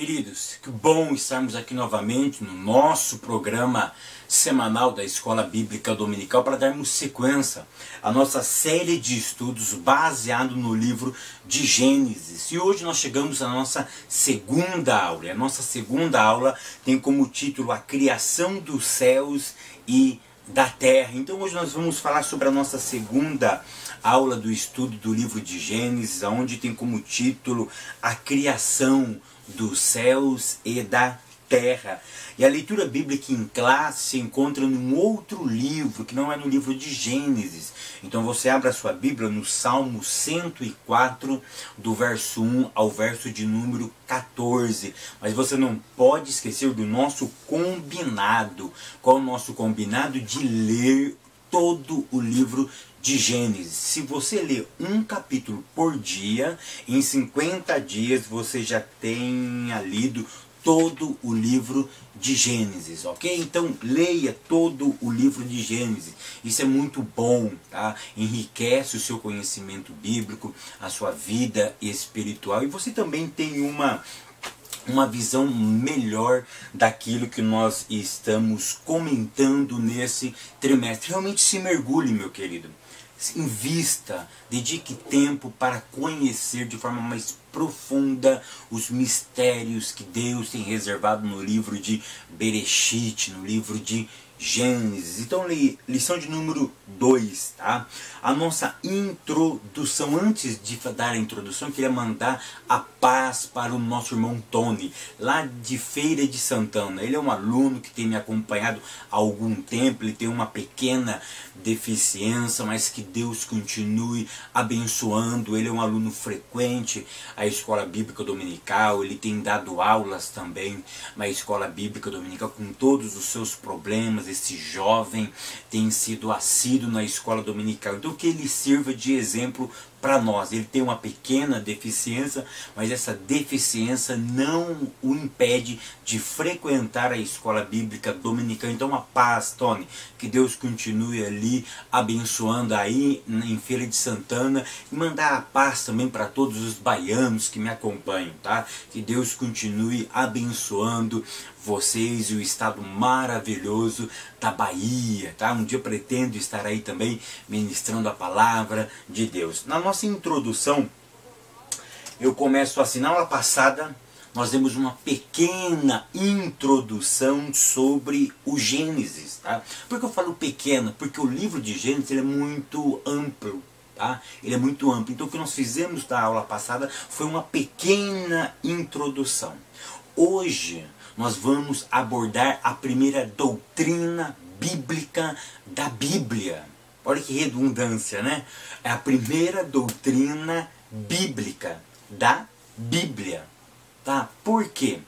Queridos, que bom estarmos aqui novamente no nosso programa semanal da Escola Bíblica Dominical para darmos sequência à nossa série de estudos baseado no livro de Gênesis. E hoje nós chegamos à nossa segunda aula. E a nossa segunda aula tem como título A Criação dos Céus e da Terra. Então hoje nós vamos falar sobre a nossa segunda aula do estudo do livro de Gênesis, onde tem como título A Criação dos Céus e da Terra. E a leitura bíblica em classe se encontra num outro livro, que não é no livro de Gênesis. Então você abre a sua Bíblia no Salmo 104, do verso 1 ao verso de número 14. Mas você não pode esquecer do nosso combinado. Qual é o nosso combinado? De ler todo o livro de Gênesis. Se você ler um capítulo por dia, em 50 dias você já tenha lido todo o livro de Gênesis, ok? Então leia todo o livro de Gênesis. Isso é muito bom, tá? Enriquece o seu conhecimento bíblico, a sua vida espiritual, e você também tem uma visão melhor daquilo que nós estamos comentando nesse trimestre. Realmente se mergulhe, meu querido. Invista, dedique tempo para conhecer de forma mais profunda os mistérios que Deus tem reservado no livro de Bereshit, no livro de Gênesis. Então, lição de número 2, tá? A nossa introdução. Antes de dar a introdução, eu queria mandar a paz para o nosso irmão Tony, lá de Feira de Santana. Ele é um aluno que tem me acompanhado há algum tempo, ele tem uma pequena deficiência, mas que Deus continue abençoando. Ele é um aluno frequente à Escola Bíblica Dominical, ele tem dado aulas também na Escola Bíblica Dominical com todos os seus problemas. Esse jovem tem sido assíduo na escola dominical, então que ele sirva de exemplo para nós. Ele tem uma pequena deficiência, mas essa deficiência não o impede de frequentar a escola bíblica dominical. Então a paz, Tony, que Deus continue ali abençoando aí em Feira de Santana, e mandar a paz também para todos os baianos que me acompanham, tá? Que Deus continue abençoando vocês e o estado maravilhoso da Bahia, tá? Um dia eu pretendo estar aí também ministrando a palavra de Deus. Na nossa introdução, eu começo assim. Na aula passada, nós demos uma pequena introdução sobre o Gênesis, tá? Por que eu falo pequena? Porque o livro de Gênesis ele é muito amplo, tá? Ele é muito amplo. Então o que nós fizemos na aula passada foi uma pequena introdução. Hoje nós vamos abordar a primeira doutrina bíblica da Bíblia. Olha que redundância, né? É a primeira doutrina bíblica da Bíblia. Tá? Por quê?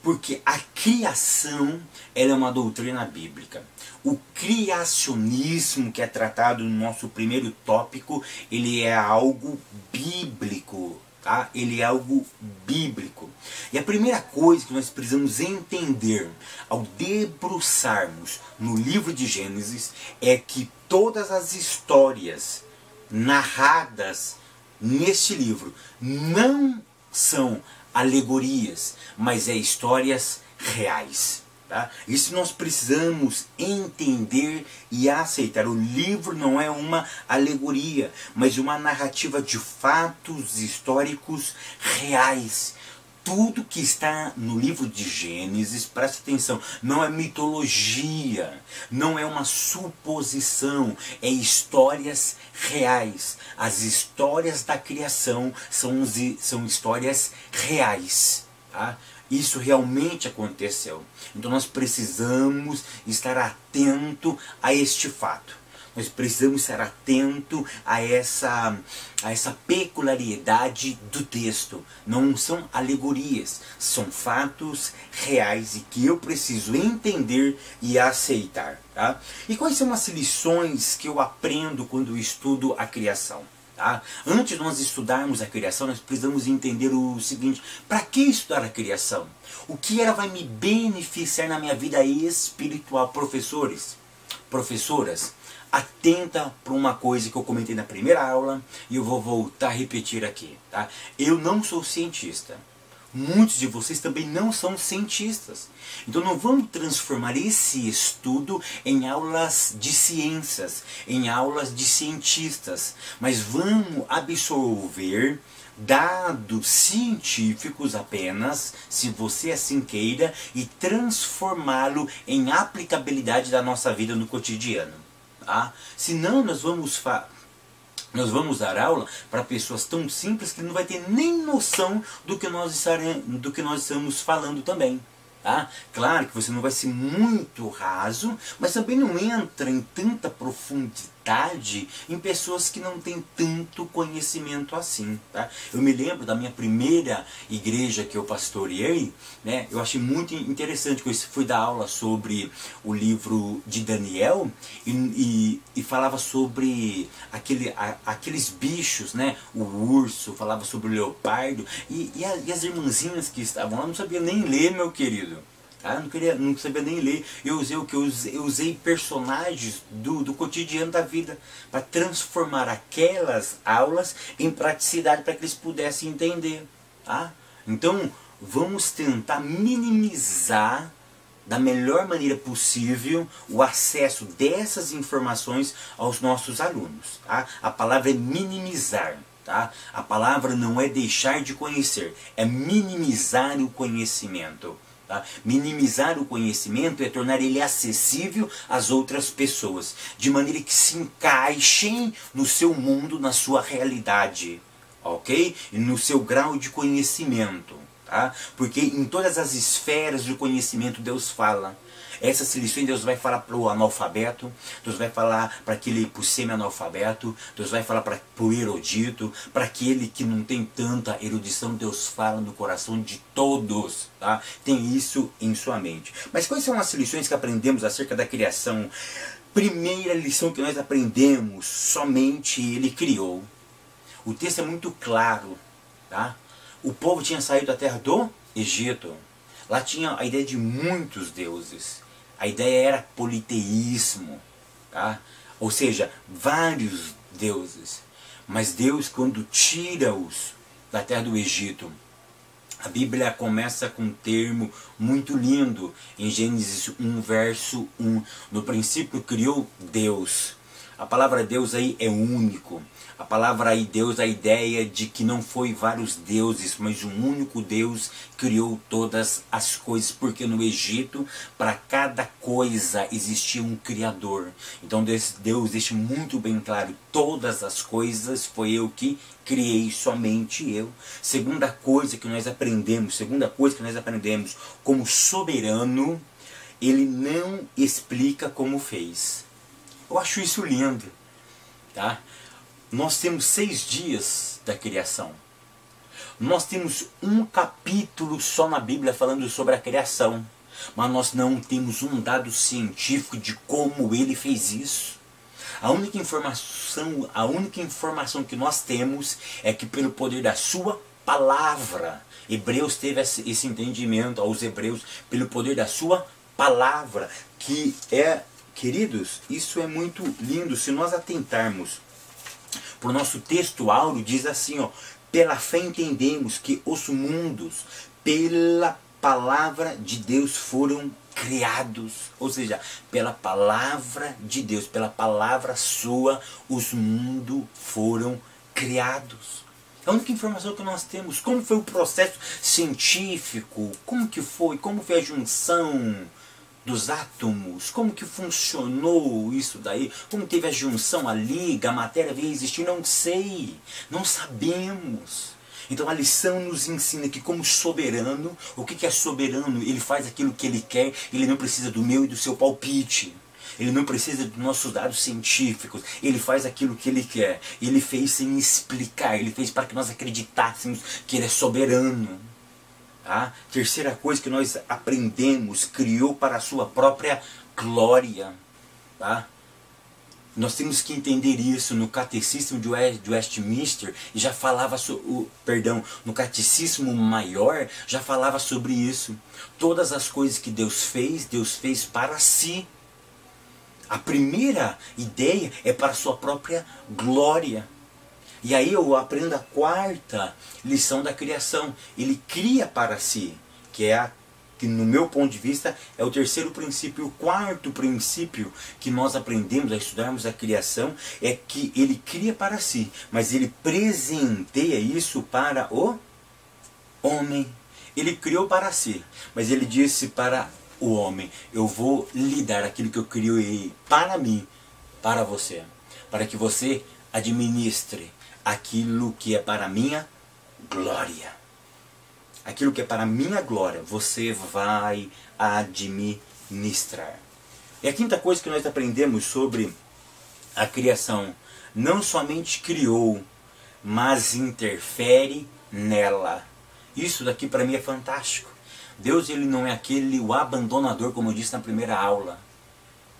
Porque a criação ela é uma doutrina bíblica. O criacionismo que é tratado no nosso primeiro tópico, ele é algo bíblico. Tá? Ele é algo bíblico. E a primeira coisa que nós precisamos entender ao debruçarmos no livro de Gênesis é que todas as histórias narradas neste livro não são alegorias, mas histórias reais. Tá? Isso nós precisamos entender e aceitar. O livro não é uma alegoria, mas uma narrativa de fatos históricos reais. Tudo que está no livro de Gênesis, presta atenção, não é mitologia, não é uma suposição, é histórias reais. As histórias da criação são histórias reais. Tá? Isso realmente aconteceu. Então nós precisamos estar atento a este fato. Nós precisamos estar atento a essa peculiaridade do texto. Não são alegorias, são fatos reais e que eu preciso entender e aceitar. Tá? E quais são as lições que eu aprendo quando eu estudo a criação? Tá? Antes de nós estudarmos a criação, nós precisamos entender o seguinte: para que estudar a criação? O que ela vai me beneficiar na minha vida espiritual? Professores, professoras, atenta para uma coisa que eu comentei na primeira aula e eu vou voltar a repetir aqui. Tá? Eu não sou cientista. muitos de vocês também não são cientistas. Então não vamos transformar esse estudo em aulas de ciências, em aulas de cientistas, mas vamos absorver dados científicos apenas, se você assim queira, e transformá-lo em aplicabilidade da nossa vida no cotidiano. Tá? Senão nós vamos dar aula para pessoas tão simples que não vai ter nem noção do que nós estamos falando também. Tá? Claro que você não vai ser muito raso, mas também não entra em tanta profundidade em pessoas que não têm tanto conhecimento assim. Tá? Eu me lembro da minha primeira igreja que eu pastoreei, né? Eu achei muito interessante que eu fui dar aula sobre o livro de Daniel e falava sobre aqueles bichos, né? O urso, falava sobre o leopardo e as irmãzinhas que estavam lá não sabiam nem ler, meu querido. Não sabia nem ler. Eu usei personagens do cotidiano da vida para transformar aquelas aulas em praticidade para que eles pudessem entender. Tá? Então vamos tentar minimizar da melhor maneira possível o acesso dessas informações aos nossos alunos. Tá? A palavra é minimizar. Tá? A palavra não é deixar de conhecer, é minimizar o conhecimento. Tá? Minimizar o conhecimento é tornar ele acessível às outras pessoas, de maneira que se encaixem no seu mundo, na sua realidade, ok? E no seu grau de conhecimento. Tá? Porque em todas as esferas de conhecimento Deus fala. Essas lições Deus vai falar para o analfabeto, Deus vai falar para o semi-analfabeto, Deus vai falar para o erudito, para aquele que não tem tanta erudição, Deus fala no coração de todos. Tá? Tem isso em sua mente. Mas quais são as lições que aprendemos acerca da criação? Primeira lição que nós aprendemos, somente Ele criou. O texto é muito claro. Tá? O povo tinha saído da terra do Egito. Lá tinha a ideia de muitos deuses. A ideia era politeísmo, tá? Ou seja, vários deuses. Mas Deus, quando tira-os da terra do Egito, a Bíblia começa com um termo muito lindo, em Gênesis 1, verso 1. No princípio criou Deus. A palavra Deus aí é único. A palavra aí Deus, a ideia de que não foi vários deuses, mas um único Deus criou todas as coisas, porque no Egito, para cada coisa existia um Criador. Então Deus deixa muito bem claro, todas as coisas foi eu que criei, somente eu. Segunda coisa que nós aprendemos como soberano, Ele não explica como fez. Eu acho isso lindo, tá? Nós temos 6 dias da criação. Nós temos um capítulo só na Bíblia falando sobre a criação. Mas nós não temos um dado científico de como Ele fez isso. A única informação que nós temos é que pelo poder da sua palavra. Hebreus teve esse entendimento, aos hebreus, pelo poder da sua palavra. Que é, queridos, isso é muito lindo. Se nós atentarmos para o nosso texto áureo, diz assim, ó, pela fé entendemos que os mundos, pela palavra de Deus, foram criados. Ou seja, pela palavra de Deus, pela palavra sua, os mundos foram criados. É a única informação que nós temos. Como foi o processo científico? Como foi a junção dos átomos, como que funcionou isso daí, como teve a junção, a liga, a matéria veio existir, não sei, não sabemos. Então a lição nos ensina que como soberano, o que é soberano? Ele faz aquilo que ele quer, ele não precisa do meu e do seu palpite. Ele não precisa dos nossos dados científicos, ele faz aquilo que ele quer. Ele fez sem explicar, ele fez para que nós acreditássemos que ele é soberano. Tá? Terceira coisa que nós aprendemos, criou para a sua própria glória. Tá? Nós temos que entender isso no Catecismo de Westminster, e já falava no Catecismo Maior, já falava sobre isso. Todas as coisas que Deus fez para si. A primeira ideia é para a sua própria glória. E aí eu aprendo a quarta lição da criação. Ele cria para si, que no meu ponto de vista é o terceiro princípio. O quarto princípio que nós aprendemos a estudarmos a criação é que ele cria para si, mas ele presenteia isso para o homem. Ele criou para si, mas ele disse para o homem: eu vou lhe dar aquilo que eu criei para mim, para você, para que você administre aquilo que é para minha glória. Aquilo que é para minha glória, você vai administrar. E a quinta coisa que nós aprendemos sobre a criação: não somente criou, mas interfere nela. Isso daqui para mim é fantástico. Deus, ele não é o abandonador, como eu disse na primeira aula.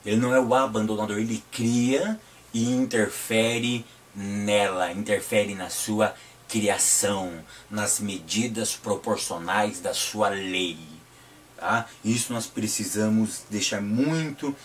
Ele não é o abandonador, ele cria e interfere nela, interfere na sua criação, nas medidas proporcionais da sua lei. Tá? Isso nós precisamos deixar muito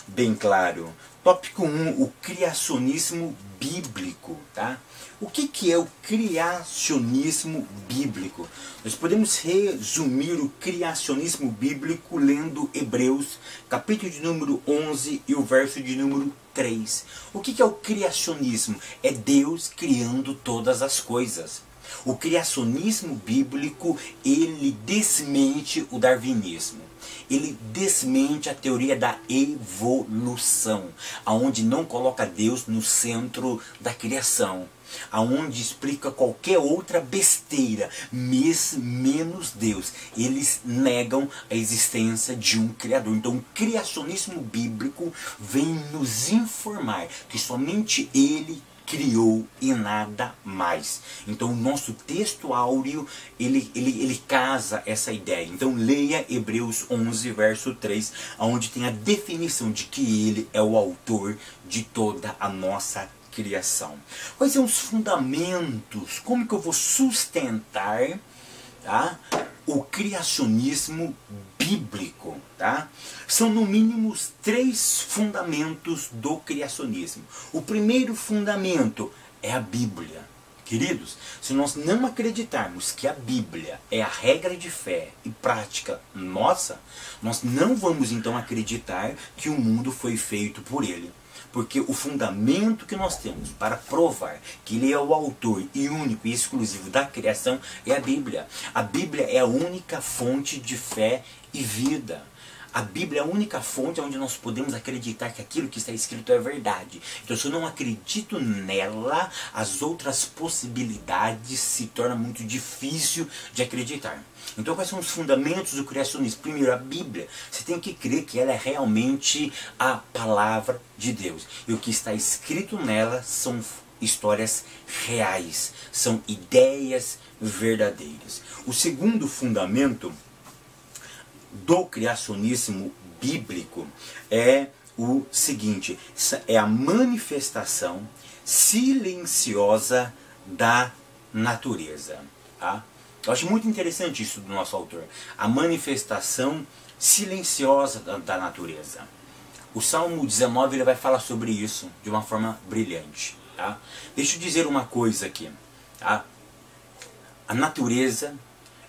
bem claro. Tópico 1, o criacionismo bíblico. Tá? O que é o criacionismo bíblico? Nós podemos resumir o criacionismo bíblico lendo Hebreus, capítulo de número 11 e o verso de número 3. O que é o criacionismo? É Deus criando todas as coisas. O criacionismo bíblico, ele desmente o darwinismo. Ele desmente a teoria da evolução, aonde não coloca Deus no centro da criação, aonde explica qualquer outra besteira, menos Deus. Eles negam a existência de um Criador. Então o criacionismo bíblico vem nos informar que somente Ele criou e nada mais. Então o nosso texto áureo, ele casa essa ideia. Então leia Hebreus 11, verso 3, onde tem a definição de que Ele é o autor de toda a nossa criação. Quais são os fundamentos? Como que eu vou sustentar, tá, o criacionismo bíblico? Tá? São no mínimo 3 fundamentos do criacionismo. O primeiro fundamento é a Bíblia. Queridos, se nós não acreditarmos que a Bíblia é a regra de fé e prática nossa, nós não vamos então acreditar que o mundo foi feito por Ele. Porque o fundamento que nós temos para provar que Ele é o autor e único e exclusivo da criação é a Bíblia. A Bíblia é a única fonte de fé e vida. A Bíblia é a única fonte onde nós podemos acreditar que aquilo que está escrito é verdade. Então, se eu não acredito nela, as outras possibilidades se tornam muito difícil de acreditar. Então, quais são os fundamentos do criacionismo? Primeiro, a Bíblia. Você tem que crer que ela é realmente a palavra de Deus. E o que está escrito nela são histórias reais, são ideias verdadeiras. O segundo fundamento do criacionismo bíblico é o seguinte: é a manifestação silenciosa da natureza. Tá? Eu acho muito interessante isso do nosso autor. A manifestação silenciosa da natureza. O Salmo 19 ele vai falar sobre isso de uma forma brilhante. Tá? Deixa eu dizer uma coisa aqui. Tá? A natureza,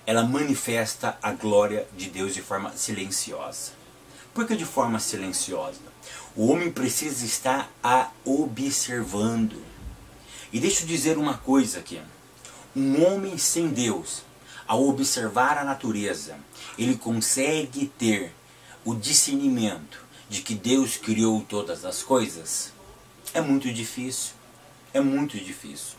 ela manifesta a glória de Deus de forma silenciosa. Por que de forma silenciosa? O homem precisa estar a observando. E deixa eu dizer uma coisa aqui. Um homem sem Deus, ao observar a natureza, ele consegue ter o discernimento de que Deus criou todas as coisas? É muito difícil. É muito difícil.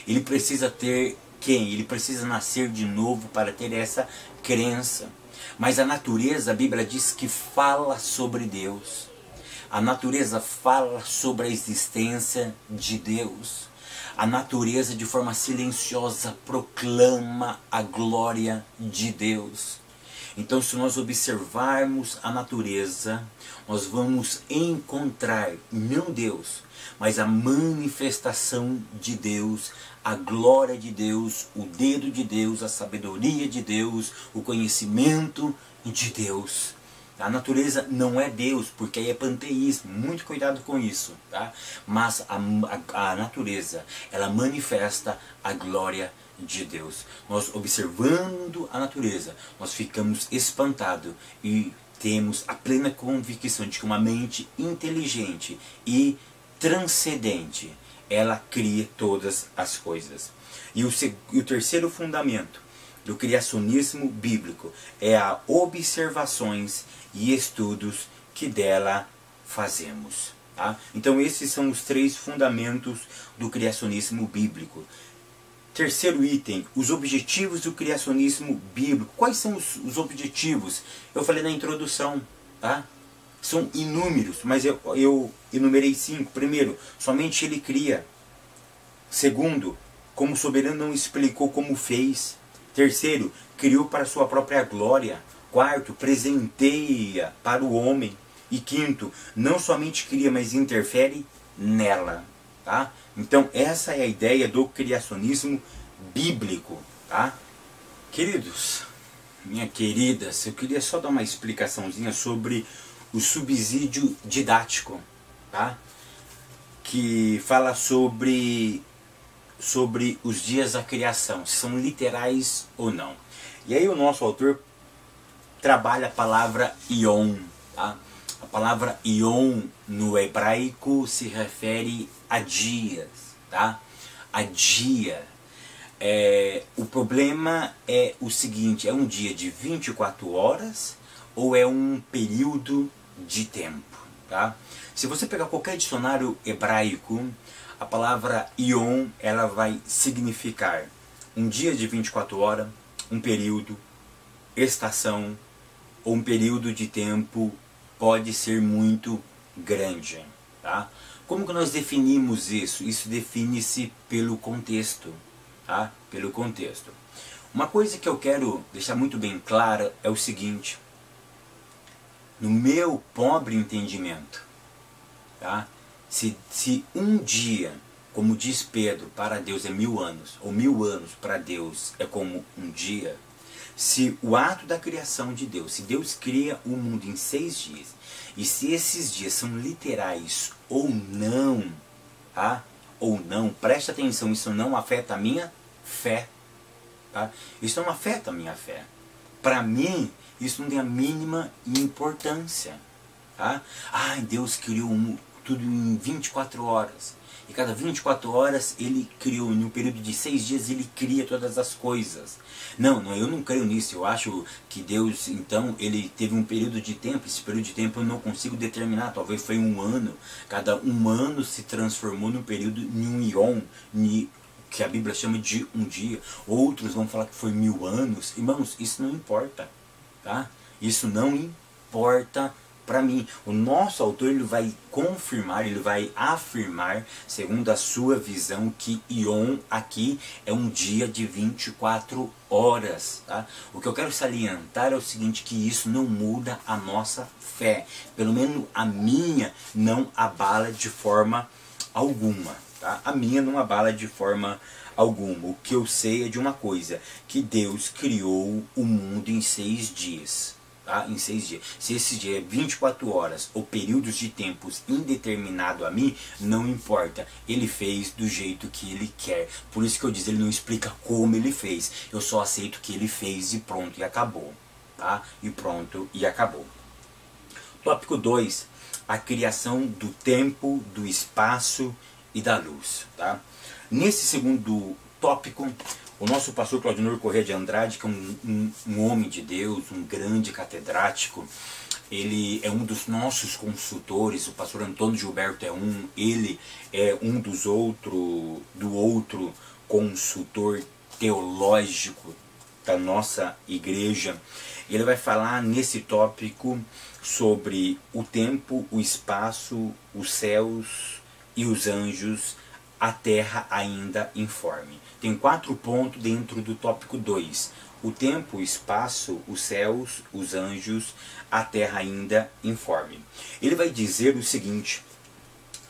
Ele precisa ter quem? Ele precisa nascer de novo para ter essa crença. Mas a natureza, a Bíblia diz que fala sobre Deus. A natureza fala sobre a existência de Deus. A natureza, de forma silenciosa, proclama a glória de Deus. Então, se nós observarmos a natureza, nós vamos encontrar, não Deus, mas a manifestação de Deus, a glória de Deus, o dedo de Deus, a sabedoria de Deus, o conhecimento de Deus. A natureza não é Deus, porque aí é panteísmo. Muito cuidado com isso, tá? Mas a natureza, ela manifesta a glória de Deus. Nós observando a natureza, nós ficamos espantados e temos a plena convicção de que uma mente inteligente e transcendente, ela cria todas as coisas. E o terceiro fundamento do criacionismo bíblico é a observações e estudos que dela fazemos. Tá? Então esses são os 3 fundamentos do criacionismo bíblico. Terceiro item, os objetivos do criacionismo bíblico. Quais são os objetivos? Eu falei na introdução, tá? São inúmeros, mas eu enumerei 5. Primeiro, somente ele cria. Segundo, como soberano não explicou como fez. Terceiro, criou para sua própria glória. Quarto, presenteia para o homem. E quinto, não somente cria, mas interfere nela. Tá? Então essa é a ideia do criacionismo bíblico. Tá? Queridos, minhas queridas, eu queria só dar uma explicaçãozinha sobre o subsídio didático. Tá? Que fala sobre os dias da criação, se são literais ou não. E aí o nosso autor trabalha a palavra Yom. Tá? A palavra Yom no hebraico se refere a dias. Tá? A dia. O problema é o seguinte, é um dia de 24 horas ou é um período de tempo? Tá? Se você pegar qualquer dicionário hebraico, a palavra Yom, ela vai significar um dia de 24 horas, um período, estação, ou um período de tempo pode ser muito grande. Tá? Como que nós definimos isso? Isso define-se pelo contexto. Tá? Pelo contexto. Uma coisa que eu quero deixar muito bem clara é o seguinte. No meu pobre entendimento, tá? Se um dia, como diz Pedro, para Deus é 1000 anos, ou 1000 anos para Deus é como um dia, se o ato da criação de Deus, se Deus cria o mundo em 6 dias, e se esses dias são literais ou não, tá? Ou não, preste atenção, isso não afeta a minha fé. Tá? Isso não afeta a minha fé. Para mim, isso não tem a mínima importância. Tá? Deus criou tudo em 24 horas. E cada 24 horas ele criou, em um período de 6 dias ele cria todas as coisas. Não, eu não creio nisso. Eu acho que Deus, então, ele teve um período de tempo. Esse período de tempo eu não consigo determinar. Talvez foi um ano. Cada um ano se transformou num período, em um Yom, que a Bíblia chama de um dia. Outros vão falar que foi 1000 anos. Irmãos, isso não importa. Tá? Isso não importa para mim. O nosso autor ele vai confirmar, ele vai afirmar, segundo a sua visão, que Yom aqui é um dia de 24 horas. Tá? O que eu quero salientar é o seguinte, que isso não muda a nossa fé. Pelo menos a minha não abala de forma alguma. Tá? A minha não abala de forma alguma. O que eu sei é de uma coisa, que Deus criou o mundo em 6 dias. Tá? Em 6 dias. Se esse dia é 24 horas ou períodos de tempos indeterminado a mim, não importa. Ele fez do jeito que ele quer. Por isso que eu disse, ele não explica como ele fez. Eu só aceito que ele fez e pronto, e acabou. Tá? E pronto, e acabou. Tópico 2. A criação do tempo, do espaço e da luz. Tá? Nesse segundo tópico, o nosso pastor Claudinor Corrêa de Andrade, que é um homem de Deus, um grande catedrático, ele é um dos nossos consultores. O pastor Antônio Gilberto ele é um do outro consultor teológico da nossa igreja. Ele vai falar nesse tópico sobre o tempo, o espaço, os céus e os anjos, a terra ainda informe. Tem 4 pontos dentro do tópico 2. O tempo, o espaço, os céus, os anjos, a terra ainda informe. Ele vai dizer o seguinte,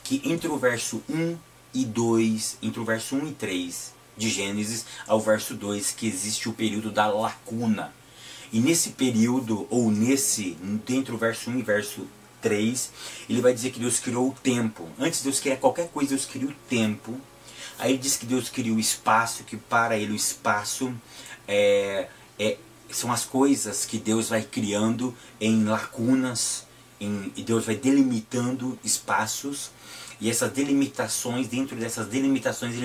que entre o verso 1 e 2, entre o verso 1 e 3 de Gênesis ao verso 2, que existe o período da lacuna. E nesse período, ou dentro do verso 1 e verso 3, ele vai dizer que Deus criou o tempo. Antes de Deus criar qualquer coisa, Deus criou o tempo. Aí ele diz que Deus criou o espaço, que para ele o espaço são as coisas que Deus vai criando em lacunas, e Deus vai delimitando espaços, e essas delimitações, dentro dessas delimitações,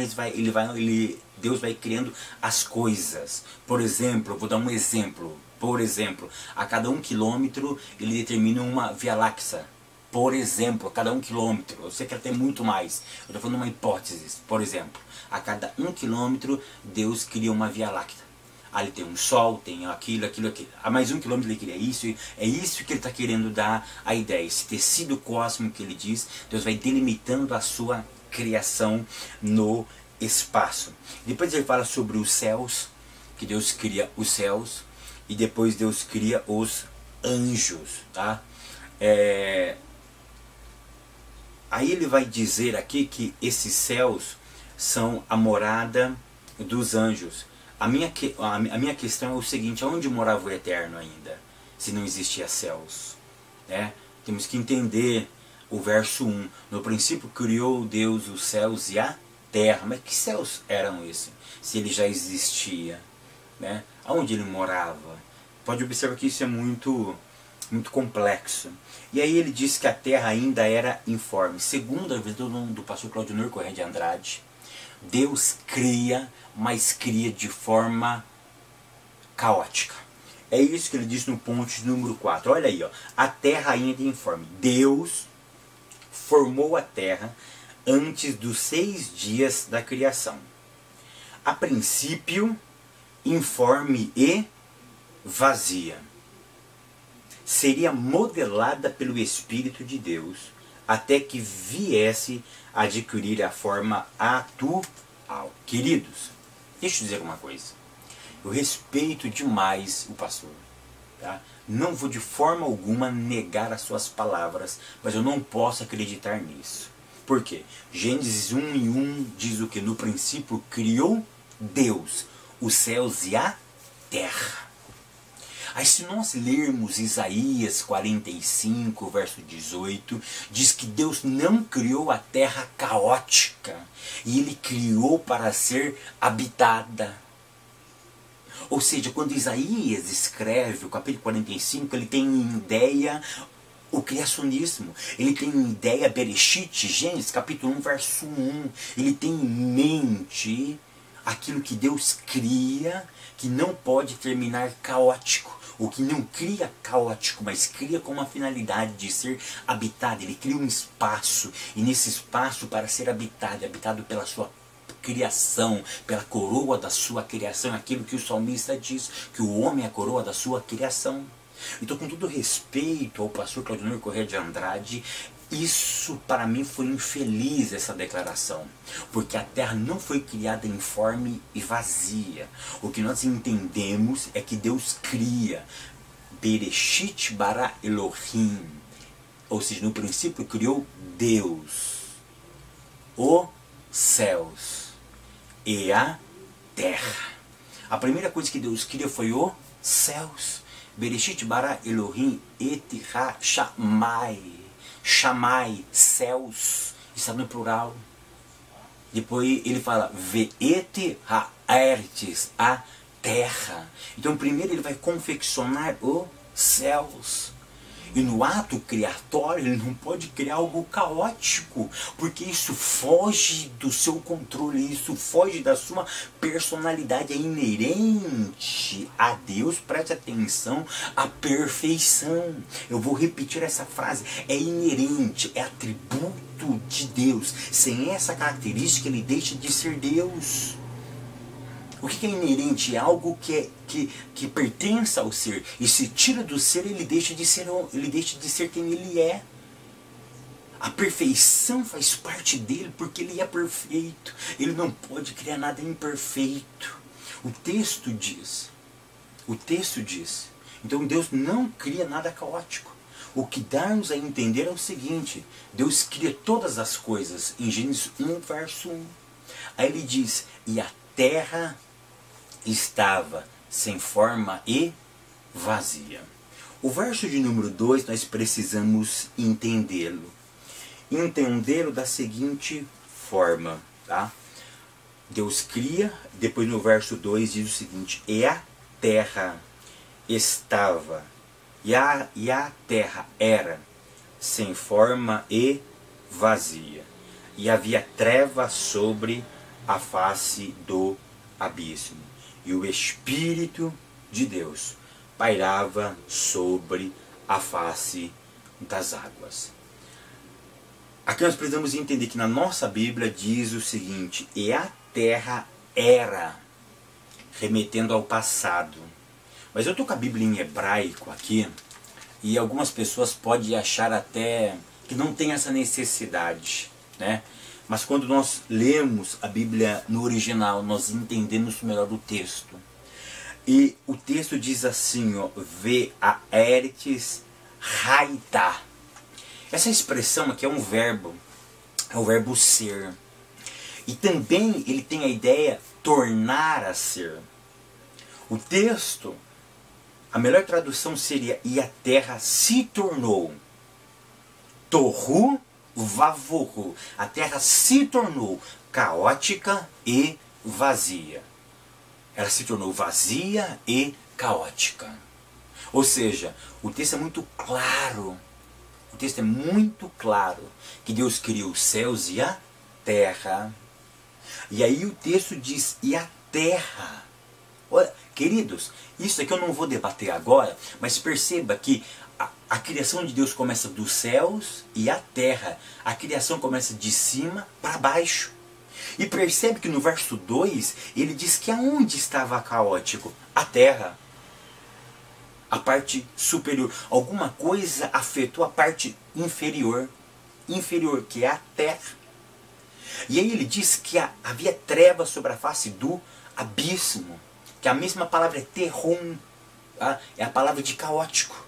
Deus vai criando as coisas. Por exemplo, vou dar um exemplo. Por exemplo, a cada 1 quilômetro ele determina uma Via Láctea. Por exemplo, a cada 1 quilômetro, eu sei que até muito mais, eu estou falando uma hipótese. Por exemplo, a cada 1 quilômetro Deus cria uma Via Láctea. Ali tem um sol, tem aquilo. A mais 1 quilômetro ele cria isso. É isso que ele está querendo dar a ideia. Esse tecido cósmico que ele diz, Deus vai delimitando a sua criação no espaço. Depois ele fala sobre os céus, que Deus cria os céus. E depois Deus cria os anjos. Tá? Aí ele vai dizer aqui que esses céus são a morada dos anjos. A minha questão é o seguinte: aonde morava o Eterno ainda, se não existia céus? Temos que entender o verso 1. No princípio criou Deus os céus e a terra. Mas que céus eram esses, se ele já existia? Aonde ele morava? Pode observar que isso é muito complexo. E aí ele diz que a terra ainda era informe. Segundo a visão do pastor Claudionor Corrêa de Andrade, Deus cria, mas cria de forma caótica. É isso que ele diz no ponto de número 4. Olha aí, ó. A terra ainda é informe. Deus formou a terra antes dos 6 dias da criação. A princípio, informe e vazia. Seria modelada pelo Espírito de Deus até que viesse a adquirir a forma atual. Queridos, deixa eu dizer uma coisa. Eu respeito demais o pastor. Tá? Não vou de forma alguma negar as suas palavras, mas eu não posso acreditar nisso. Por quê? Gênesis 1:1 diz o que? No princípio criou Deus os céus e a terra. Aí se nós lermos Isaías 45, verso 18, diz que Deus não criou a terra caótica, e Ele criou para ser habitada. Ou seja, quando Isaías escreve o capítulo 45, ele tem em ideia o criacionismo. Ele tem em ideia Bereshit, Gênesis capítulo 1, verso 1. Ele tem em mente aquilo que Deus cria, que não pode terminar caótico. O que não cria caótico, mas cria com uma finalidade de ser habitado. Ele cria um espaço, e nesse espaço, para ser habitado pela sua criação, pela coroa da sua criação, aquilo que o salmista diz, que o homem é a coroa da sua criação. Então, com todo respeito ao pastor Claudionor Corrêa de Andrade, isso para mim foi infeliz, essa declaração, porque a terra não foi criada informe e vazia. O que nós entendemos é que Deus cria, Bereshit bara Elohim, ou seja, no princípio criou Deus os céus e a terra. A primeira coisa que Deus cria foi os céus. Bereshit bara Elohim et ha shamai. Chamai, céus, está no plural. Depois ele fala veete haertes, a terra. Então primeiro ele vai confeccionar os céus. E no ato criatório ele não pode criar algo caótico, porque isso foge do seu controle, isso foge da sua personalidade, é inerente a Deus. Preste atenção, a perfeição. Eu vou repetir essa frase, é inerente, é atributo de Deus. Sem essa característica ele deixa de ser Deus. O que é inerente? É algo que pertence ao ser. E se tira do ser, ele deixa de ser quem ele é. A perfeição faz parte dele porque ele é perfeito. Ele não pode criar nada imperfeito. O texto diz. Então Deus não cria nada caótico. O que dá-nos a entender é o seguinte: Deus cria todas as coisas. Em Gênesis 1, verso 1. Aí ele diz, e a terra estava sem forma e vazia. O verso de número 2 nós precisamos entendê-lo. Entendê-lo da seguinte forma, tá? Deus cria, depois no verso 2 diz o seguinte: e a terra estava, e a terra era sem forma e vazia, e havia treva sobre a face do abismo, e o Espírito de Deus pairava sobre a face das águas. Aqui nós precisamos entender que na nossa Bíblia diz o seguinte: e a terra era, remetendo ao passado. Mas eu estou com a Bíblia em hebraico aqui, e algumas pessoas podem achar até que não tem essa necessidade, né? Mas quando nós lemos a Bíblia no original, nós entendemos melhor o texto. E o texto diz assim, ó: Ve'aeretes haitá. Essa expressão aqui é o verbo ser. E também ele tem a ideia tornar a ser. O texto, a melhor tradução seria: e a terra se tornou. Tohu vavohu. A terra se tornou caótica e vazia. Ela se tornou vazia e caótica. Ou seja, o texto é muito claro. O texto é muito claro que Deus criou os céus e a terra. E aí o texto diz: e a terra. Olha, queridos, isso aqui eu não vou debater agora, mas perceba que a criação de Deus começa dos céus e a terra. A criação começa de cima para baixo. E percebe que no verso 2, ele diz que aonde estava caótico? A terra. A parte superior. Alguma coisa afetou a parte inferior. Inferior, que é a terra. E aí ele diz que havia trevas sobre a face do abismo. Que a mesma palavra é terrum. Tá? É a palavra de caótico.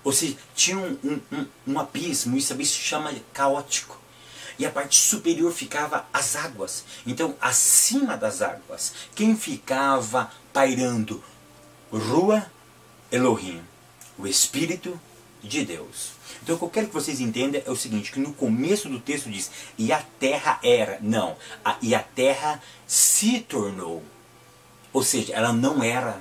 Ou seja, tinha um abismo. Esse abismo se chama caótico. E a parte superior ficava as águas. Então, acima das águas, quem ficava pairando? Rua Elohim, o Espírito de Deus. Então, o que eu quero que vocês entendam é o seguinte, que no começo do texto diz: e a terra era. Não, e a terra se tornou. Ou seja, ela não era.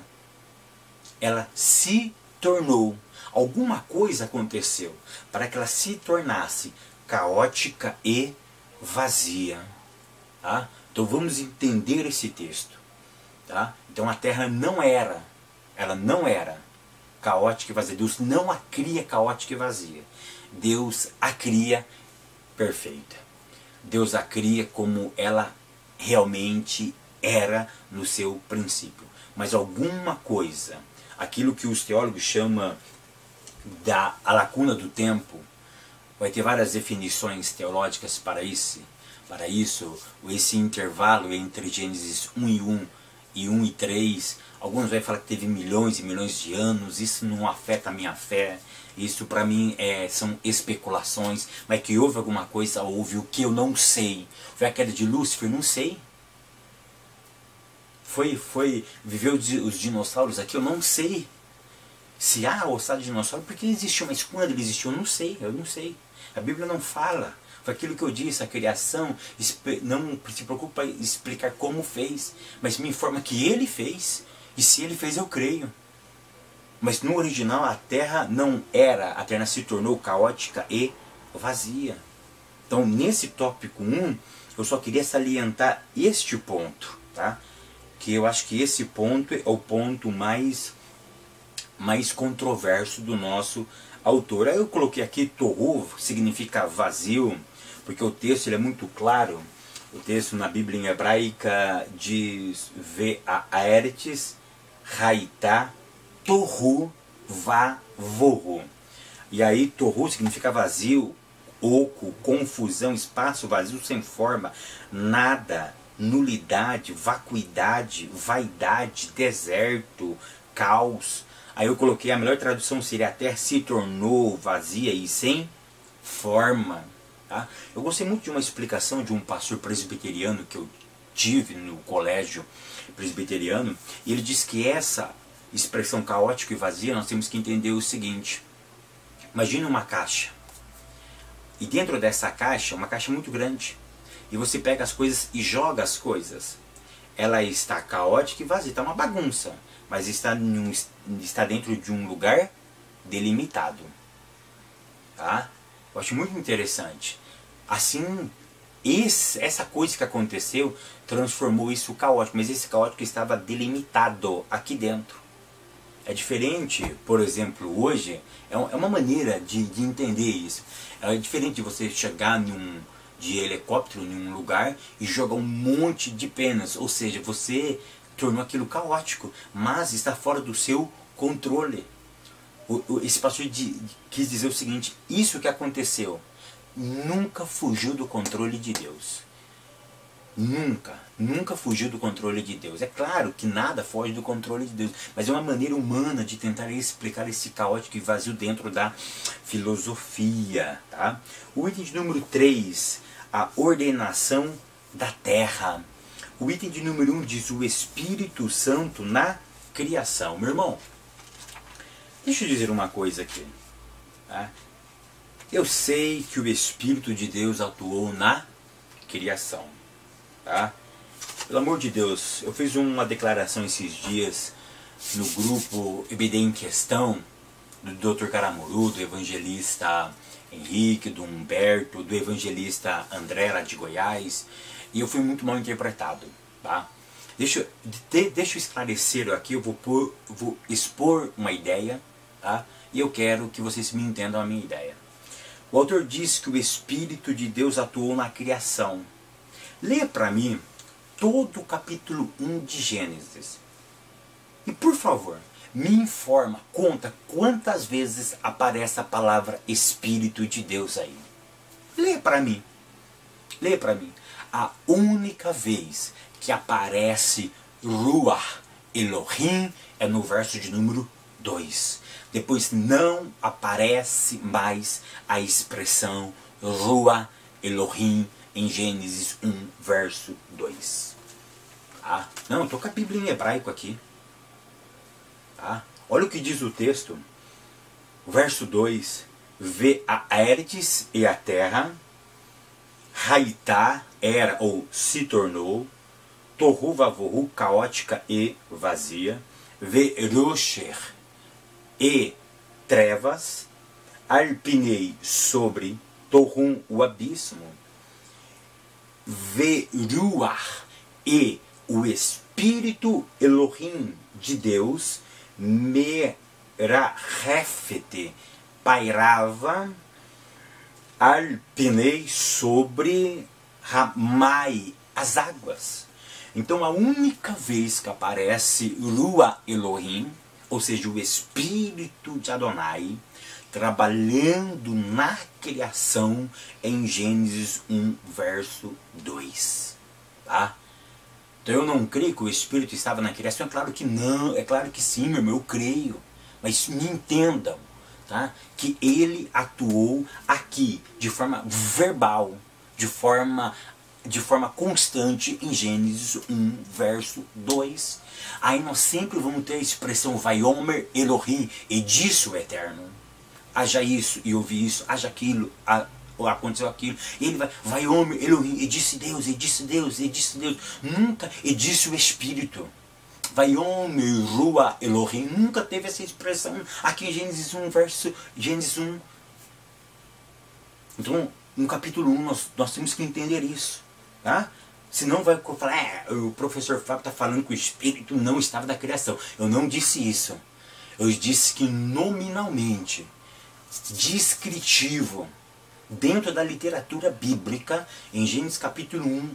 Ela se tornou. Alguma coisa aconteceu para que ela se tornasse caótica e vazia. Tá? Então vamos entender esse texto. Tá? Então a terra não era. Ela não era caótica e vazia. Deus não a cria caótica e vazia. Deus a cria perfeita. Deus a cria como ela realmente era no seu princípio. Mas alguma coisa, aquilo que os teólogos chamam a lacuna do tempo, vai ter várias definições teológicas para isso, esse intervalo entre Gênesis 1 e 1 e 1 e 3. Alguns vão falar que teve milhões e milhões de anos, isso não afeta a minha fé, isso para mim são especulações, mas que houve alguma coisa, houve o que eu não sei. Foi a queda de Lúcifer? Não sei. Viveu os dinossauros aqui? Eu não sei. Se há ossada de dinossauro, porque ele existiu, mas quando ele existiu, eu não sei. A Bíblia não fala. Foi aquilo que eu disse, a criação não se preocupa em explicar como fez, mas me informa que ele fez, e se ele fez eu creio. Mas no original a terra não era, a terra se tornou caótica e vazia. Então nesse tópico 1, eu só queria salientar este ponto, tá? Que eu acho que esse ponto é o ponto mais controverso do nosso autor. Aí eu coloquei aqui Tohu, significa vazio, porque o texto ele é muito claro. O texto na Bíblia em hebraica diz: Ve'aeretes haitá Tohu vavohu. E aí Tohu significa vazio, oco, confusão, espaço vazio, sem forma, nada, nulidade, vacuidade, vaidade, deserto, caos. Aí eu coloquei, a melhor tradução seria: a terra se tornou vazia e sem forma. Tá? Eu gostei muito de uma explicação de um pastor presbiteriano que eu tive no colégio presbiteriano. E ele disse que essa expressão caótico e vazia, nós temos que entender o seguinte. Imagine uma caixa. E dentro dessa caixa, uma caixa muito grande. E você pega as coisas e joga as coisas. Ela está caótica e vazia, está uma bagunça. Mas está dentro de um lugar delimitado. Tá? Eu acho muito interessante. Assim, essa coisa que aconteceu transformou isso caótico. Mas esse caótico estava delimitado aqui dentro. É diferente, por exemplo, hoje, é uma maneira de entender isso. É diferente de você chegar de helicóptero em um lugar e jogar um monte de penas. Ou seja, você tornou aquilo caótico, mas está fora do seu controle. Esse pastor quis dizer o seguinte, isso que aconteceu nunca fugiu do controle de Deus. Nunca fugiu do controle de Deus. É claro que nada foge do controle de Deus, mas é uma maneira humana de tentar explicar esse caótico e vazio dentro da filosofia. Tá? O item de número 3, a ordenação da terra. O item de número 1 diz o Espírito Santo na criação. Meu irmão, deixa eu dizer uma coisa aqui. Tá? Eu sei que o Espírito de Deus atuou na criação. Tá? Pelo amor de Deus, eu fiz uma declaração esses dias no grupo EBD em Questão, do Dr. Caramuru, do evangelista Henrique, do Humberto, do evangelista André, lá de Goiás, e eu fui muito mal interpretado. Tá? Deixa eu esclarecer aqui, eu vou expor uma ideia, tá? E eu quero que vocês me entendam a minha ideia. O autor diz que o Espírito de Deus atuou na criação. Leia para mim todo o capítulo 1 de Gênesis. E por favor, me informa, conta quantas vezes aparece a palavra Espírito de Deus aí. Leia para mim. Leia para mim. A única vez que aparece Ruach Elohim é no verso de número 2. Depois não aparece mais a expressão Ruach Elohim em Gênesis 1, verso 2. Tá? Não, eu estou com a Bíblia em hebraico aqui. Tá? Olha o que diz o texto. Verso 2. Vê a Aedes e a terra. Haitá era ou se tornou. Tohu vavohu, caótica e vazia. Vê Rosher e trevas. Alpinei sobre Tohum, o abismo. Vê Ruach e o Espírito Elohim de Deus, Merahefete, pairava, alpinei sobre Ramai, as águas. Então a única vez que aparece Ruach Elohim, ou seja, o Espírito de Adonai, trabalhando na criação em Gênesis 1, verso 2. Tá? Então eu não creio que o Espírito estava na criação. É claro que não, é claro que sim, meu irmão, eu creio. Mas me entendam, tá? Que ele atuou aqui de forma verbal, de forma constante em Gênesis 1, verso 2. Aí nós sempre vamos ter a expressão Vaiomer Elohim, e disse o Eterno. Haja isso e ouvi isso, haja aquilo, aconteceu aquilo. E ele vai homem, Elohim, e disse Deus, e disse Deus, e disse Deus. Nunca, e disse o Espírito. Vai homem, Ruach Elohim. Nunca teve essa expressão aqui em Gênesis 1. Então, no capítulo 1, nós temos que entender isso. Tá? Senão vai falar, o professor Fábio está falando que o Espírito não estava da criação. Eu não disse isso. Eu disse que nominalmente, descritivo, dentro da literatura bíblica, em Gênesis capítulo 1,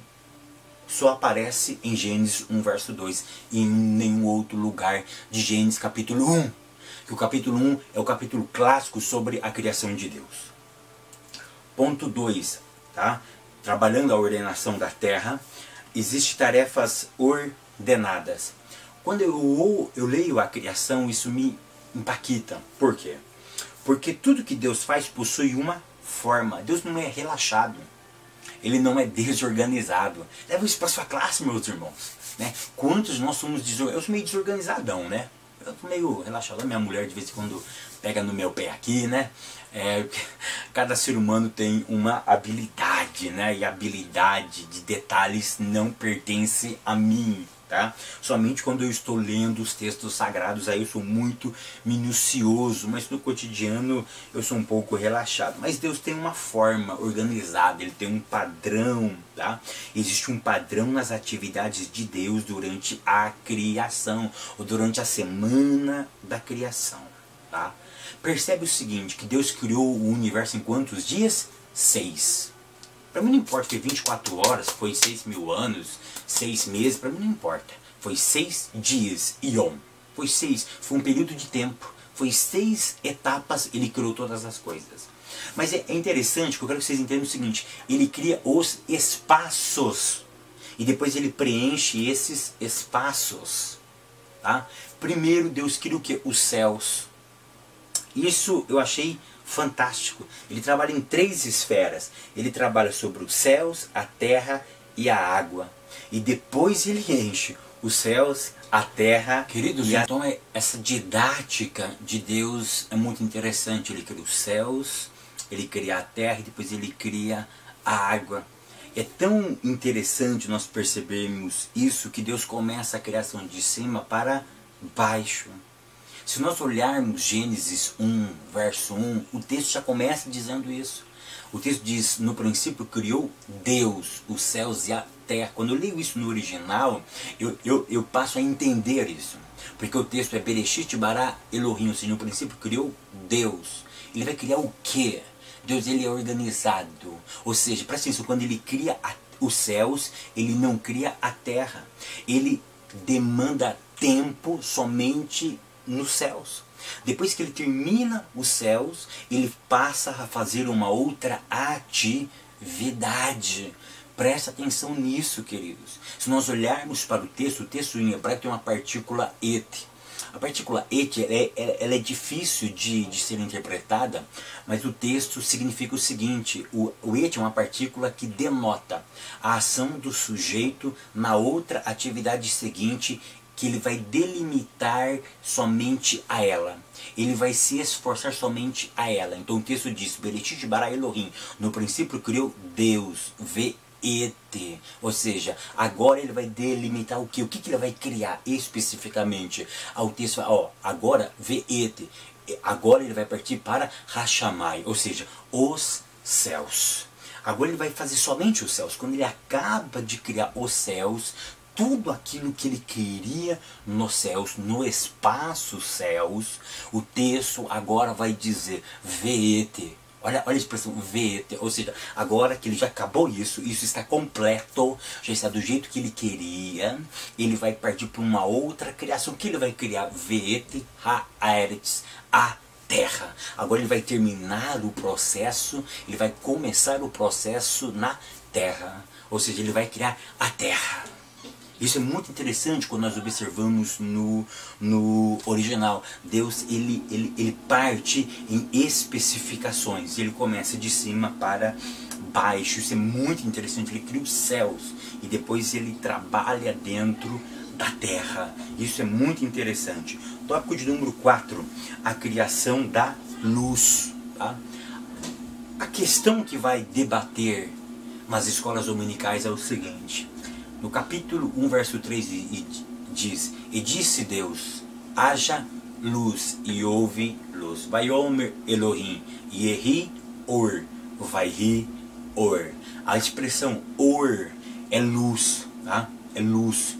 só aparece em Gênesis 1, verso 2, e em nenhum outro lugar de Gênesis capítulo 1. Que o capítulo 1 é o capítulo clássico sobre a criação de Deus. Ponto 2, tá? Trabalhando a ordenação da terra, existem tarefas ordenadas. Quando eu leio a criação, isso me impacta. Por quê? Porque tudo que Deus faz possui uma forma. Deus não é relaxado. Ele não é desorganizado. Leva isso para sua classe, meus irmãos. Né? Quantos nós somos desorganizados? Eu sou meio desorganizadão, né? Eu tô meio relaxado. A minha mulher de vez em quando pega no meu pé aqui, né? Cada ser humano tem uma habilidade, né? E a habilidade de detalhes não pertence a mim, tá? Somente quando eu estou lendo os textos sagrados, aí eu sou muito minucioso, mas no cotidiano eu sou um pouco relaxado. Mas Deus tem uma forma organizada, Ele tem um padrão, tá? Existe um padrão nas atividades de Deus durante a criação, ou durante a semana da criação, tá? Percebe o seguinte, que Deus criou o universo em quantos dias? 6. Para mim não importa, foi 24 horas, foi 6.000 anos, 6 meses, para mim não importa. Foi 6 dias, Ion. Foi um período de tempo. Foi 6 etapas, Ele criou todas as coisas. Mas é interessante, que eu quero que vocês entendam o seguinte, Ele cria os espaços. E depois Ele preenche esses espaços. Tá? Primeiro Deus cria o quê? Os céus. Isso eu achei fantástico. Ele trabalha em 3 esferas. Ele trabalha sobre os céus, a terra e a água. E depois ele enche os céus, a terra. Queridos, então essa didática de Deus é muito interessante. Ele cria os céus, ele cria a terra e depois ele cria a água. É tão interessante nós percebermos isso, que Deus começa a criação de cima para baixo. Se nós olharmos Gênesis 1, verso 1, o texto já começa dizendo isso. O texto diz, no princípio criou Deus os céus e a terra. Quando eu leio isso no original, eu passo a entender isso. Porque o texto é Bereshit bara Elohim, ou seja, no princípio criou Deus. Ele vai criar o quê? Deus, ele é organizado. Ou seja, presta atenção, quando ele cria os céus, ele não cria a terra. Ele demanda tempo somente nos céus. Depois que ele termina os céus, ele passa a fazer uma outra atividade. Presta atenção nisso, queridos. Se nós olharmos para o texto em hebraico tem uma partícula et. A partícula et ela é difícil de ser interpretada, mas o texto significa o seguinte: o et é uma partícula que denota a ação do sujeito na outra atividade seguinte, que ele vai delimitar somente a ela. Ele vai se esforçar somente a ela. Então o texto diz, Bereshit bara Elohim, no princípio criou Deus, V-E-T. Ou seja, agora ele vai delimitar o que? O que ele vai criar especificamente? O texto fala, agora V-E-T. Agora ele vai partir para Hashamai, ou seja, os céus. Agora ele vai fazer somente os céus. Quando ele acaba de criar os céus, tudo aquilo que ele queria nos céus, no espaço céus, o texto agora vai dizer Veete. Olha a expressão Veete, ou seja, agora que ele já acabou isso está completo, já está do jeito que ele queria, ele vai partir para uma outra criação. O que ele vai criar? Veete haaretz, a terra. Agora ele vai terminar o processo, ele vai começar o processo na terra, ou seja, ele vai criar a terra. Isso é muito interessante quando nós observamos no original. Deus ele parte em especificações. Ele começa de cima para baixo. Isso é muito interessante. Ele cria os céus e depois ele trabalha dentro da terra. Isso é muito interessante. Tópico de número 4. A criação da luz. Tá? A questão que vai debater nas escolas dominicais é o seguinte. No capítulo 1, verso 3 diz, e disse Deus, haja luz, e houve luz. Vayomer Elohim, Yehi Or, Vaihi Or. A expressão Or é luz, tá? É luz.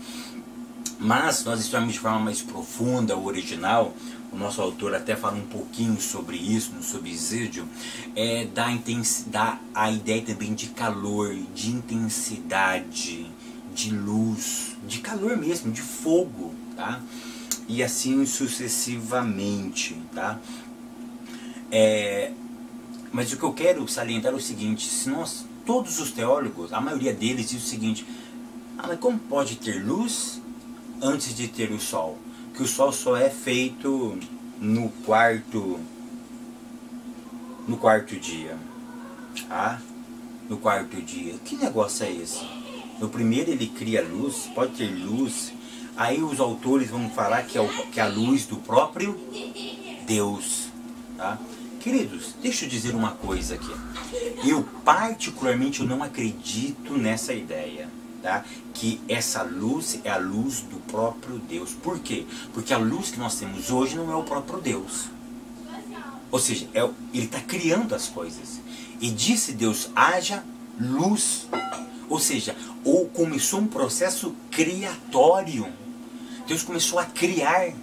Mas nós estudamos de forma mais profunda o original. O nosso autor até fala um pouquinho sobre isso, no subsídio, dá a ideia também de calor, de intensidade, de luz, de calor mesmo, de fogo, tá? E assim sucessivamente, tá? Mas o que eu quero salientar é o seguinte: se nós, todos os teólogos, a maioria deles diz o seguinte: mas como pode ter luz antes de ter o sol? Que o sol só é feito no quarto dia, tá? No quarto dia. Que negócio é esse? No primeiro ele cria luz, pode ter luz Aí os autores vão falar que é a luz do próprio Deus. Tá? Queridos, deixa eu dizer uma coisa aqui. Eu particularmente eu não acredito nessa ideia. Tá? Que essa luz é a luz do próprio Deus. Por quê? Porque a luz que nós temos hoje não é o próprio Deus. Ou seja, ele está criando as coisas. E disse Deus, haja luz. Ou seja, começou um processo criatório. Deus começou a criar.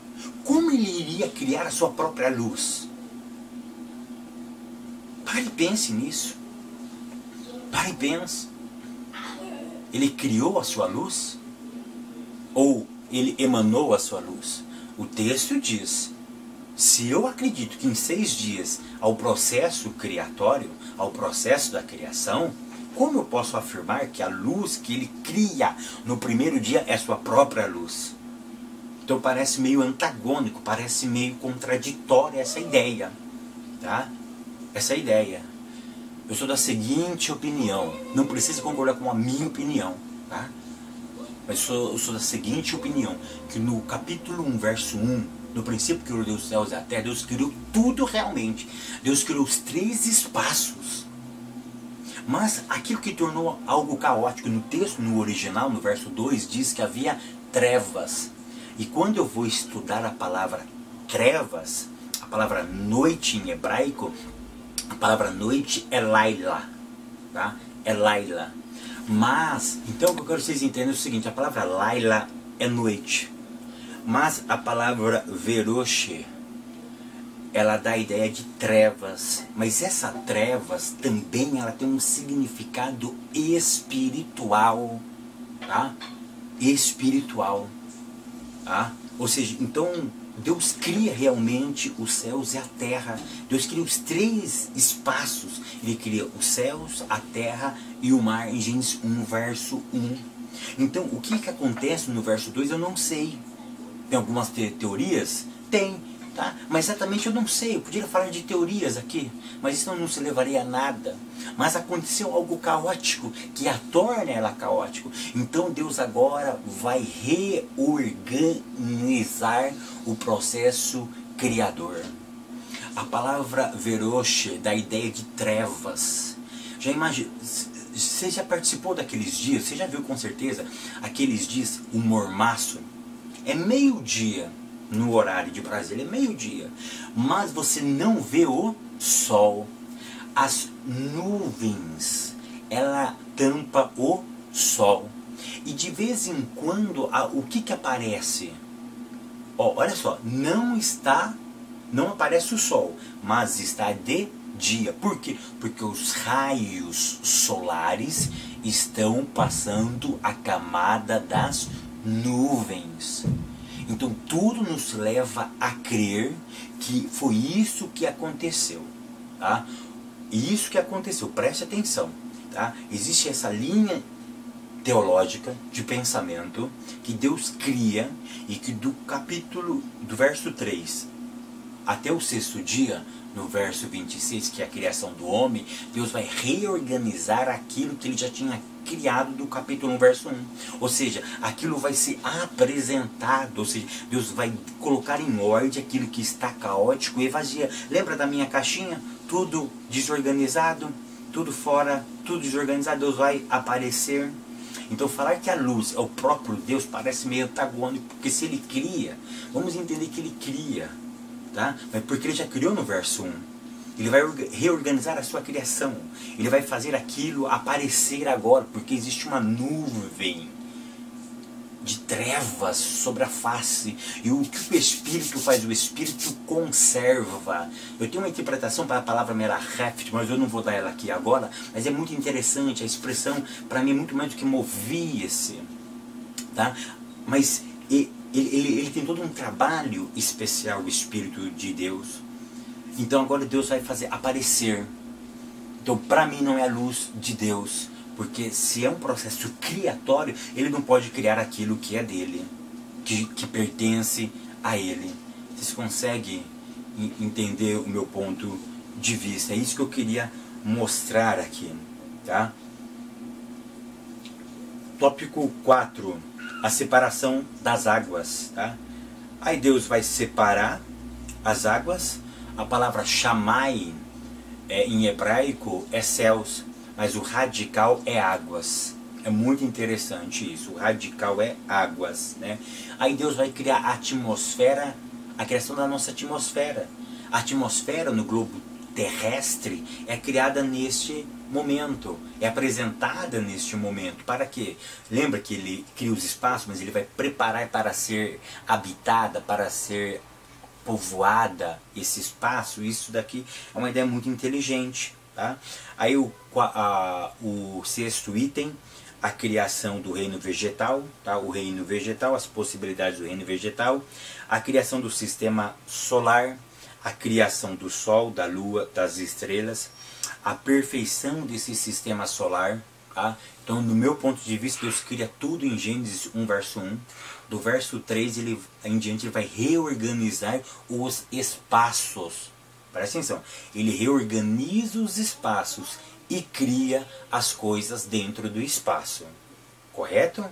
Como ele iria criar a sua própria luz? Pare e pense nisso. Pare e pense. Ele criou a sua luz? Ou ele emanou a sua luz? O texto diz, se eu acredito que em 6 dias ao processo criatório, ao processo da criação, como eu posso afirmar que a luz que ele cria no primeiro dia é a sua própria luz? Então parece meio antagônico, parece meio contraditória essa ideia. Tá? Essa ideia. Eu sou da seguinte opinião, não precisa concordar com a minha opinião, tá? Mas eu sou da seguinte opinião, que no capítulo 1, verso 1, no princípio criou Deus os céus e a terra, Deus criou tudo realmente. Deus criou os 3 espaços. Mas aquilo que tornou algo caótico no texto, no original, no verso 2, diz que havia trevas. E quando eu vou estudar a palavra trevas, a palavra noite em hebraico, a palavra noite é Laila, tá? É Laila. Mas, então o que eu quero que vocês entendam é o seguinte, a palavra Laila é noite. Mas a palavra Veroche, ela dá a ideia de trevas. Mas essa trevas também ela tem um significado espiritual, tá? Espiritual, tá? Ou seja, então Deus cria realmente os céus e a terra. Deus cria os 3 espaços. Ele cria os céus, a terra e o mar em Gênesis 1, verso 1. Então, o que acontece no verso 2 eu não sei. Tem algumas teorias? Tem, tá? Mas exatamente eu não sei. Eu poderia falar de teorias aqui, mas isso não se levaria a nada. Mas aconteceu algo caótico, que a torna ela caótico. Então Deus agora vai reorganizar o processo criador. A palavra veroche dá a ideia de trevas. Já imagina, você já participou daqueles dias, você já viu com certeza, aqueles dias, o mormaço. É meio-dia no horário de Brasília, é meio-dia. Mas você não vê o sol. As nuvens, ela tampa o sol. E de vez em quando, o que aparece? Olha só, não aparece o sol, mas está de dia. Por quê? Porque os raios solares estão passando a camada das nuvens. Então tudo nos leva a crer que foi isso que aconteceu, tá? Isso que aconteceu, preste atenção, tá? Existe essa linha teológica de pensamento que Deus cria e que do verso 3 até o 6º dia, no verso 26, que é a criação do homem, Deus vai reorganizar aquilo que ele já tinha criado do capítulo 1, verso 1. Ou seja, aquilo vai ser apresentado, ou seja, Deus vai colocar em ordem aquilo que está caótico e vazia. Lembra da minha caixinha? Tudo desorganizado, tudo fora, tudo desorganizado, Deus vai aparecer. Então falar que a luz é o próprio Deus parece meio antagônico, porque se ele cria, vamos entender que ele cria, tá? Mas porque ele já criou no verso 1. Ele vai reorganizar a sua criação. Ele vai fazer aquilo aparecer agora, porque existe uma nuvem de trevas sobre a face. E o que o Espírito faz? O Espírito conserva. Eu tenho uma interpretação para a palavra meraheft, mas eu não vou dar ela aqui agora. Mas é muito interessante, a expressão para mim é muito mais do que movia-se, tá? Mas ele tem todo um trabalho especial, o Espírito de Deus. Então agora Deus vai fazer aparecer. Então para mim não é a luz de Deus, porque se é um processo criatório, ele não pode criar aquilo que é dele, que pertence a ele. Vocês conseguem entender o meu ponto de vista? É isso que eu queria mostrar aqui, tá? Tópico 4. a separação das águas, tá? Aí Deus vai separar as águas. A palavra chamai em hebraico é céus, mas o radical é águas. É muito interessante isso. O radical é águas, né? Aí Deus vai criar a atmosfera, a criação da nossa atmosfera. A atmosfera no globo terrestre é criada neste momento, é apresentada neste momento. Para quê? Lembra que ele cria os espaços, mas ele vai preparar para ser habitada, para ser povoada esse espaço. Isso daqui é uma ideia muito inteligente, tá? Aí o sexto item, a criação do reino vegetal, tá? O reino vegetal, as possibilidades do reino vegetal, a criação do sistema solar, a criação do Sol, da Lua, das estrelas, a perfeição desse sistema solar, tá? Então, no meu ponto de vista, Deus cria tudo em Gênesis 1, verso 1. Do verso 3 em diante, ele vai reorganizar os espaços. Presta atenção. Ele reorganiza os espaços e cria as coisas dentro do espaço. Correto?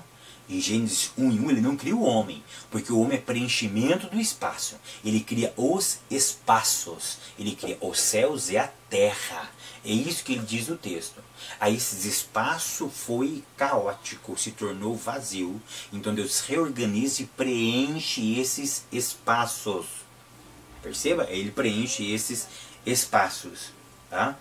Em Gênesis 1:1 ele não cria o homem, porque o homem é preenchimento do espaço. Ele cria os espaços, ele cria os céus e a terra. É isso que ele diz no texto. Aí esse espaço foi caótico, se tornou vazio. Então Deus reorganiza e preenche esses espaços. Perceba? Ele preenche esses espaços. Tá?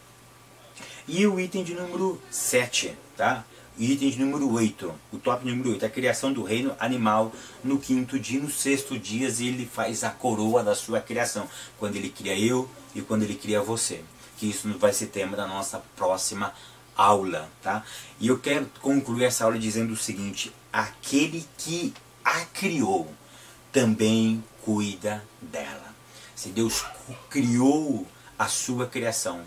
E o item de número 7, tá? Item de número 8, o top número 8, a criação do reino animal no quinto dia. No sexto dia ele faz a coroa da sua criação, quando ele cria eu e quando ele cria você. Que isso vai ser tema da nossa próxima aula, tá? E eu quero concluir essa aula dizendo o seguinte: aquele que a criou também cuida dela. Se Deus criou a sua criação,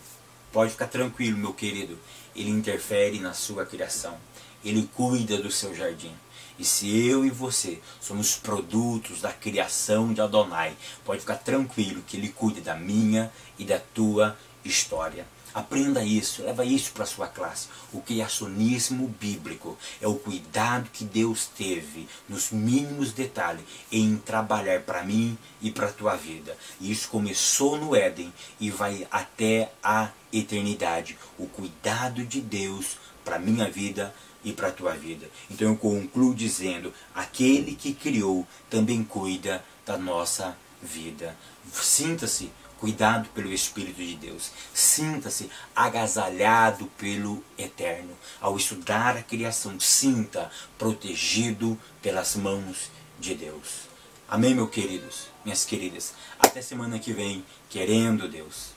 pode ficar tranquilo, meu querido, ele interfere na sua criação, ele cuida do seu jardim. E se eu e você somos produtos da criação de Adonai, pode ficar tranquilo que ele cuida da minha e da tua história. Aprenda isso, leva isso para a sua classe. O criacionismo bíblico é o cuidado que Deus teve, nos mínimos detalhes, em trabalhar para mim e para a tua vida. E isso começou no Éden e vai até a eternidade. O cuidado de Deus para a minha vida e para a tua vida. Então eu concluo dizendo: aquele que criou também cuida da nossa vida. Sinta-se cuidado pelo Espírito de Deus. Sinta-se agasalhado pelo Eterno. Ao estudar a criação, sinta protegido pelas mãos de Deus. Amém, meus queridos, minhas queridas. Até semana que vem, querendo Deus.